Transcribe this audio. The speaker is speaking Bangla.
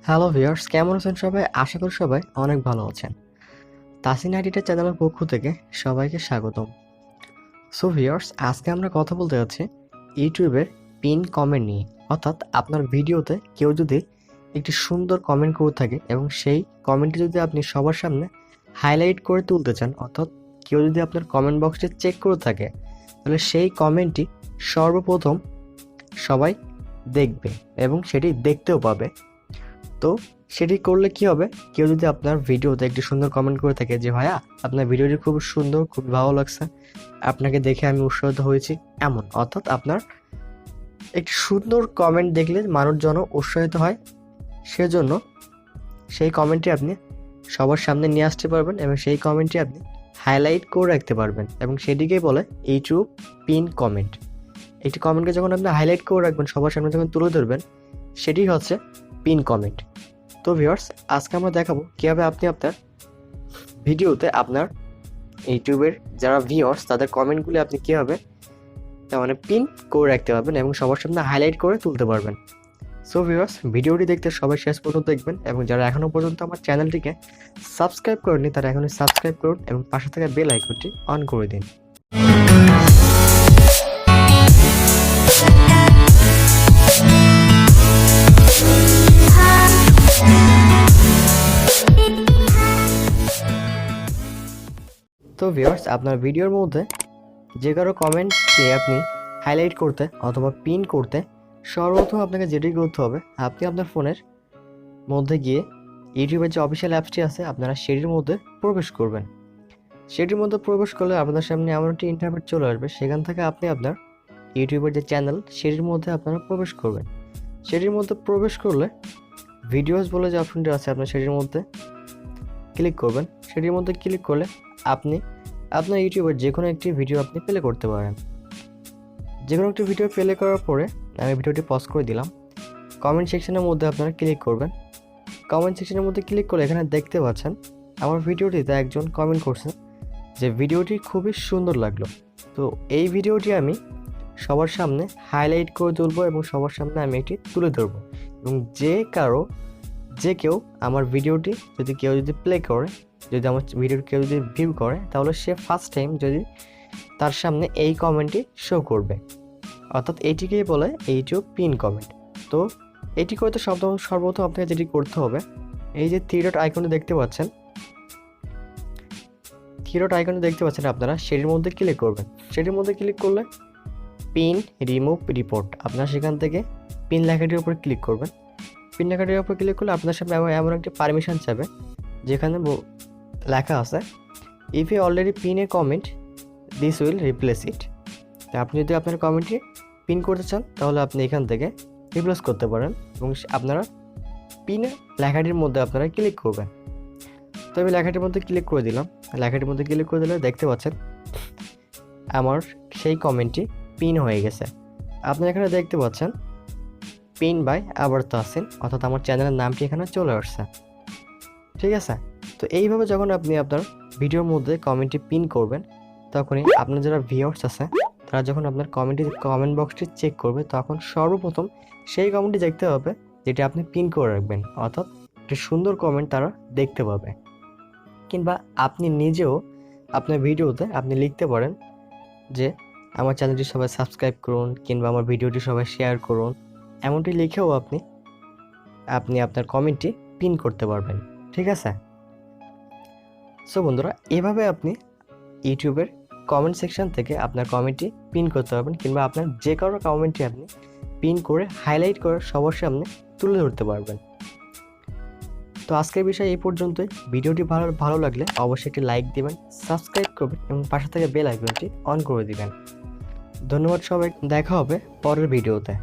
হ্যালো ভিউয়ার্স, কেমন আছেন সবাই? আশা করি সবাই অনেক ভালো আছেন। তাসিন আইডিটা চ্যানেলের পক্ষ থেকে সবাইকে স্বাগতম। সো ভিউয়ার্স, আজকে আমরা কথা বলতে যাচ্ছি ইউটিউবের পিন কমেন্ট নিয়ে। অর্থাৎ আপনার ভিডিওতে কেউ যদি একটি সুন্দর কমেন্ট করে থাকে এবং সেই কমেন্টটি যদি আপনি সবার সামনে হাইলাইট করে তুলতে চান, অর্থাৎ কেউ যদি আপনার কমেন্ট বক্সটি চেক করে থাকে, তাহলে সেই কমেন্টটি সর্বপ্রথম সবাই দেখবে এবং সেটি দেখতেও পাবে। তো সেটি করলে কি হবে, কেউ যদি আপনার ভিডিওতে একটি সুন্দর কমেন্ট করে থাকে যে ভাইয়া আপনার ভিডিওটি খুব সুন্দর, খুব ভালো লাগছে, আপনাকে দেখে আমি উৎসাহিত হয়েছি, এমন অর্থাৎ আপনার একটি সুন্দর কমেন্ট দেখলে মানুষজন উৎসাহিত হয়, সেজন্য সেই কমেন্টটি আপনি সবার সামনে নিয়ে আসতে পারবেন এবং সেই কমেন্টটি আপনি হাইলাইট করে রাখতে পারবেন এবং সেটিকেই বলে ইউটিউব পিন কমেন্ট। একটি কমেন্টকে যখন আপনি হাইলাইট করে রাখবেন, সবার সামনে যখন তুলে ধরবেন, সেটি হচ্ছে পিন কমেন্ট। তো ভিউয়ার্স, আজকে আমরা দেখাবো কীভাবে আপনি আপনার ভিডিওতে আপনার ইউটিউবের যারা ভিউয়ার্স তাদের কমেন্টগুলি আপনি কীভাবে তার মানে পিন করে রাখতে পারবেন এবং সবার সামনে হাইলাইট করে তুলতে পারবেন। সো ভিউয়ার্স, ভিডিওটি দেখতে সবাই শেষ পর্যন্ত দেখবেন এবং যারা এখনও পর্যন্ত আমার চ্যানেলটিকে সাবস্ক্রাইব করেননি তারা এখনই সাবস্ক্রাইব করুন এবং পাশে থাকা বেল আইকনটি অন করে দিন। তো ভিউয়ার্স, আপনার ভিডিওর মধ্যে যে কারো কমেন্টকে আপনি হাইলাইট করতে অথবা পিন করতে সর্বপ্রথম আপনাকে যেটি করতে হবে, আপনি আপনার ফোনের মধ্যে গিয়ে ইউটিউবের যে অফিসিয়াল অ্যাপসটি আছে আপনারা সেটির মধ্যে প্রবেশ করবেন। সেটির মধ্যে প্রবেশ করলে আপনার সামনে এমন একটি ইন্টারফেস চলে আসবে, সেখান থেকে আপনি আপনার ইউটিউবের যে চ্যানেল সেটির মধ্যে আপনারা প্রবেশ করবেন। সেটির মধ্যে প্রবেশ করলে ভিডিওস বলে যে অপশনটি আছে আপনার সেটির মধ্যে ক্লিক করবেন। সেটির মধ্যে ক্লিক করলে আপনি আপনার ইউটিউবের যে কোনো একটি ভিডিও আপনি প্লে করতে পারেন। যে কোনো একটি ভিডিও প্লে করার পরে আমি ভিডিওটি পজ করে দিলাম। কমেন্ট সেকশনের মধ্যে আপনারা ক্লিক করবেন। কমেন্ট সেকশনের মধ্যে ক্লিক করলে এখানে দেখতে পাচ্ছেন আমার ভিডিওটিতে একজন কমেন্ট করছে যে ভিডিওটি খুবই সুন্দর লাগলো। তো এই ভিডিওটি আমি সবার সামনে হাইলাইট করে তুলব এবং সবার সামনে আমি এটি তুলে ধরবো এবং যে কেউ আমার ভিডিওটি যদি প্লে করে, যদি আমার ভিডিওটি কেউ যদি ভিউ করে, তাহলে সে ফার্স্ট টাইম যদি তার সামনে এই কমেন্টটি শো করবে। অর্থাৎ এটিকেই বলে ইউটিউব পিন কমেন্ট। তো এটি করতে সর্বপ্রথম আপনাকে যেটি করতে হবে, এই যে থ্রি ডট আইকনটি দেখতে পাচ্ছেন আপনারা সেটির মধ্যে ক্লিক করবেন। সেটির মধ্যে ক্লিক করলে পিন রিমুভ রিপোর্ট, আপনারা সেখান থেকে পিন লেখাটির উপর ক্লিক করবেন। পিন লেখাটির উপর ক্লিক করলে আপনার সামনে এমন একটি পারমিশন চাবে যেখানে লেখা আছে if you already pin a comment this will replace it. তো আপনি যদি আপনার কমেন্টটি পিন করতে চান তাহলে আপনি এখান থেকে রিপ্লেস করতে পারেন এবং আপনারা পিনে লেখাটির মধ্যে আপনারা ক্লিক করবেন। তো আমি লেখাটির মধ্যে ক্লিক করে দিলাম। লেখাটির মধ্যে ক্লিক করে দিলে দেখতে পাচ্ছেন আমার সেই কমেন্টটি পিন হয়ে গেছে। আপনারা এখানে দেখতে পাচ্ছেন পিন বাই আবার তাহসিন, অর্থাৎ আমার চ্যানেলের নামটি এখানে চলে আসছে। ঠিক আছে, তো এইভাবে যখন আপনি আপনার ভিডিওর মধ্যে কমেন্টটি পিন করবেন, তখনই আপনার যারা ভিউয়ার্স আছে তারা যখন আপনার কমেন্ট বক্সটি চেক করবে, তখন সর্বপ্রথম সেই কমেন্টটি দেখতে হবে যেটি আপনি পিন করে রাখবেন, অর্থাৎ একটি সুন্দর কমেন্ট তারা দেখতে পাবে। কিংবা আপনি নিজেও আপনার ভিডিওতে আপনি লিখতে পারেন যে আমার চ্যানেলটি সবাই সাবস্ক্রাইব করুন কিংবা আমার ভিডিওটি সবাই শেয়ার করুন, এমনটি লিখেও আপনি আপনার কমেন্টটি পিন করতে পারবেন। ঠিক আছে, সো বন্ধুরা, এভাবে আপনি ইউটিউবের কমেন্ট সেকশন থেকে আপনার কমেন্টটি পিন করতে পারবেন কিংবা আপনার যে কারো কমেন্টটি আপনি পিন করে হাইলাইট করে সবার সামনে তুলে ধরতে পারবেন। তো আজকের বিষয় এই পর্যন্তই। ভিডিওটি ভালো লাগলে অবশ্যই একটি লাইক দিবেন, সাবস্ক্রাইব করবেন এবং পাশে থেকে বেল আইকনটি অন করে দিবেন। ধন্যবাদ সবাই, দেখা হবে পরের ভিডিওতে।